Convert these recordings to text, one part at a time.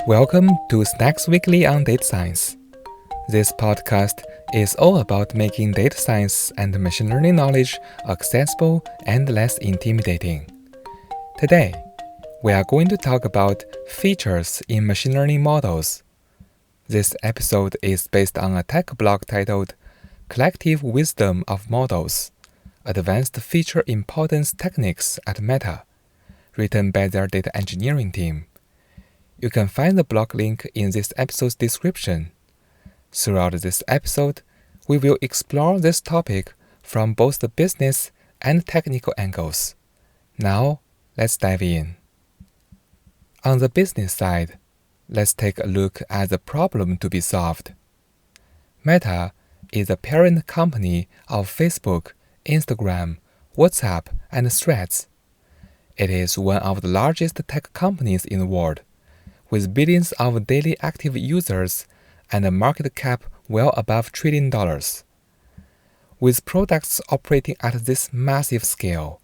Welcome to Snacks Weekly on Data Science. This podcast is all about making data science and machine learning knowledge accessible and less intimidating. Today, we are going to talk about features in machine learning models. This episode is based on a tech blog titled Collective Wisdom of Models: Advanced Feature Importance Techniques at Meta, written by their data engineering team. You can find the blog link in this episode's description. Throughout this episode, we will explore this topic from both the business and technical angles. Now, let's dive in. On the business side, let's take a look at the problem to be solved. Meta is the parent company of Facebook, Instagram, WhatsApp, and Threads. It is one of the largest tech companies in the world, with billions of daily active users and a market cap well above $1 trillion. With products operating at this massive scale,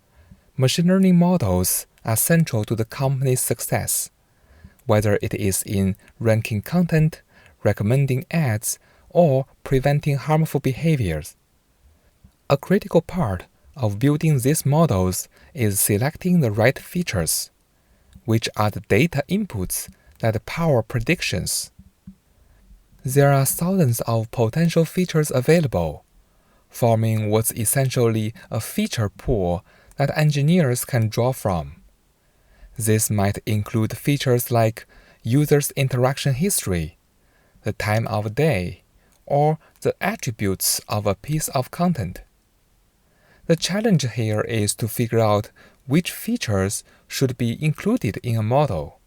machine learning models are central to the company's success, whether it is in ranking content, recommending ads, or preventing harmful behaviors. A critical part of building these models is selecting the right features, which are the data inputs that power predictions. There are thousands of potential features available, forming what's essentially a feature pool that engineers can draw from. This might include features like users' interaction history, the time of day, or the attributes of a piece of content. The challenge here is to figure out which features should be included in a model.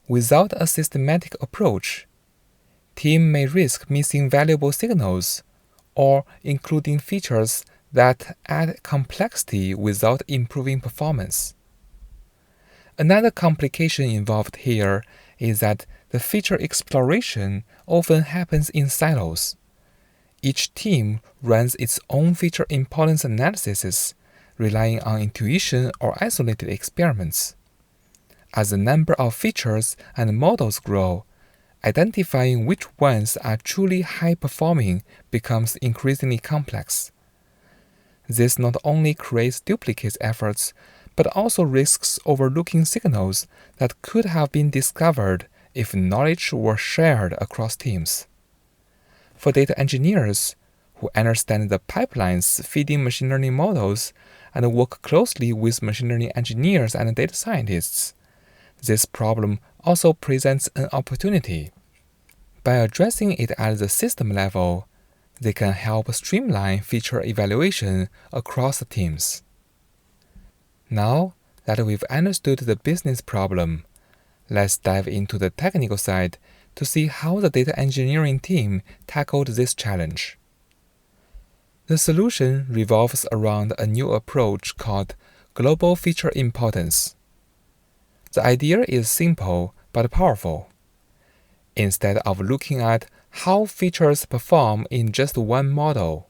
Without a systematic approach, team may risk missing valuable signals or including features that add complexity without improving performance. Another complication involved here is that the feature exploration often happens in silos. Each team runs its own feature importance analysis, relying on intuition or isolated experiments. As the number of features and models grow, identifying which ones are truly high-performing becomes increasingly complex. This not only creates duplicate efforts, but also risks overlooking signals that could have been discovered if knowledge were shared across teams. For data engineers, who understand the pipelines feeding machine learning models and work closely with machine learning engineers and data scientists, this problem also presents an opportunity. By addressing it at the system level, they can help streamline feature evaluation across the teams. Now that we've understood the business problem, let's dive into the technical side to see how the data engineering team tackled this challenge. The solution revolves around a new approach called global feature importance. The idea is simple but powerful. Instead of looking at how features perform in just one model,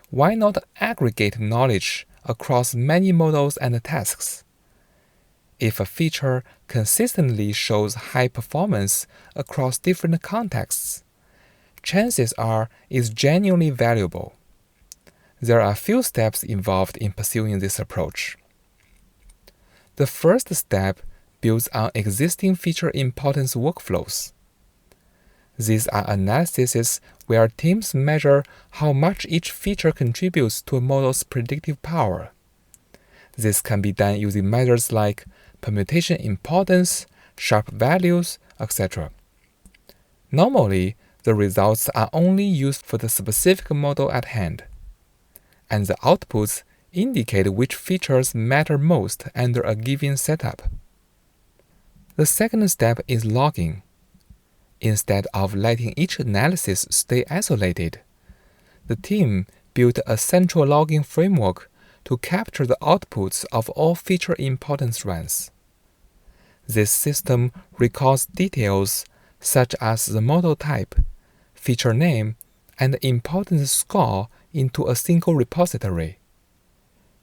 why not aggregate knowledge across many models and tasks? If a feature consistently shows high performance across different contexts, chances are it's genuinely valuable. There are a few steps involved in pursuing this approach. The first step builds on existing feature importance workflows. These are analyses where teams measure how much each feature contributes to a model's predictive power. This can be done using measures like permutation importance, sharp values, etc. Normally, the results are only used for the specific model at hand, and the outputs indicate which features matter most under a given setup. The second step is logging. Instead of letting each analysis stay isolated, the team built a central logging framework to capture the outputs of all feature importance runs. This system records details such as the model type, feature name, and importance score into a single repository.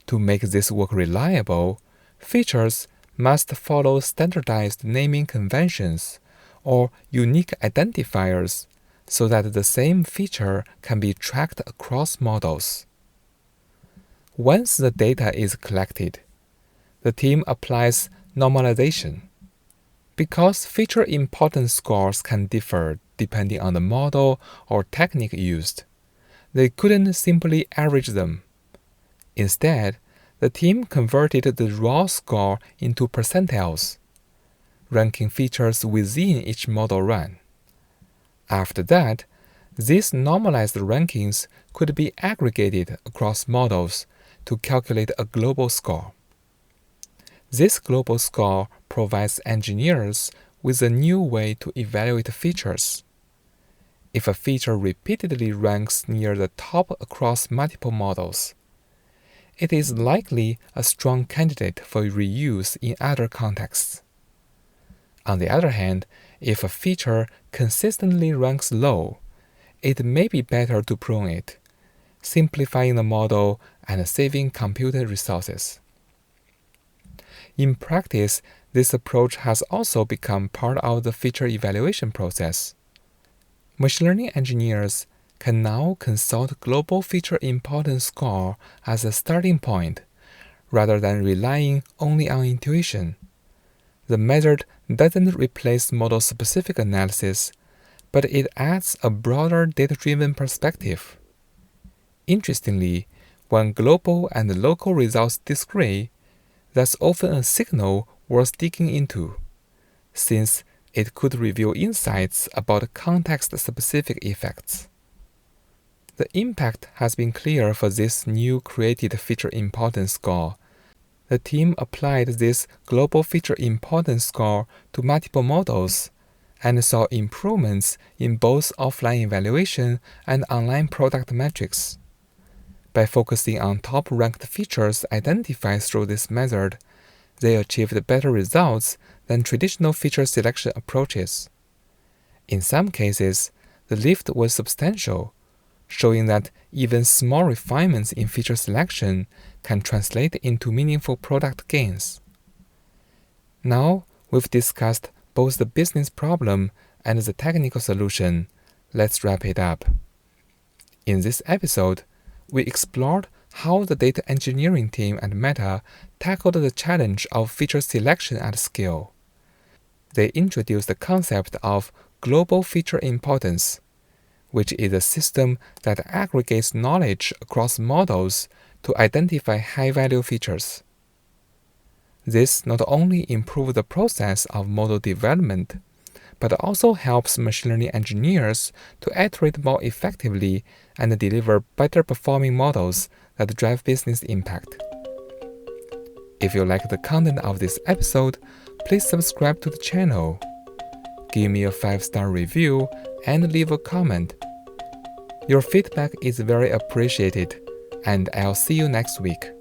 To make this work reliable, features must follow standardized naming conventions or unique identifiers so that the same feature can be tracked across models. Once the data is collected, the team applies normalization. Because feature importance scores can differ depending on the model or technique used, they couldn't simply average them. Instead, the team converted the raw score into percentiles, ranking features within each model run. After that, these normalized rankings could be aggregated across models to calculate a global score. This global score provides engineers with a new way to evaluate features. If a feature repeatedly ranks near the top across multiple models, it is likely a strong candidate for reuse in other contexts. On the other hand, if a feature consistently ranks low, it may be better to prune it, simplifying the model and saving computer resources. In practice, this approach has also become part of the feature evaluation process. Machine learning engineers can now consult global feature importance score as a starting point, rather than relying only on intuition. The method doesn't replace model-specific analysis, but it adds a broader data-driven perspective. Interestingly, when global and local results disagree, that's often a signal worth digging into, since it could reveal insights about context-specific effects. The impact has been clear for this new created feature importance score. The team applied this global feature importance score to multiple models and saw improvements in both offline evaluation and online product metrics. By focusing on top-ranked features identified through this method, they achieved better results than traditional feature selection approaches. In some cases, the lift was substantial, showing that even small refinements in feature selection can translate into meaningful product gains. Now, we've discussed both the business problem and the technical solution. Let's wrap it up. In this episode, we explored how the data engineering team at Meta tackled the challenge of feature selection at scale. They introduced the concept of global feature importance, which is a system that aggregates knowledge across models to identify high-value features. This not only improves the process of model development, but also helps machine learning engineers to iterate more effectively and deliver better performing models that drive business impact. If you like the content of this episode, please subscribe to the channel. Give me a 5-star review and leave a comment. Your feedback is very appreciated, and I'll see you next week.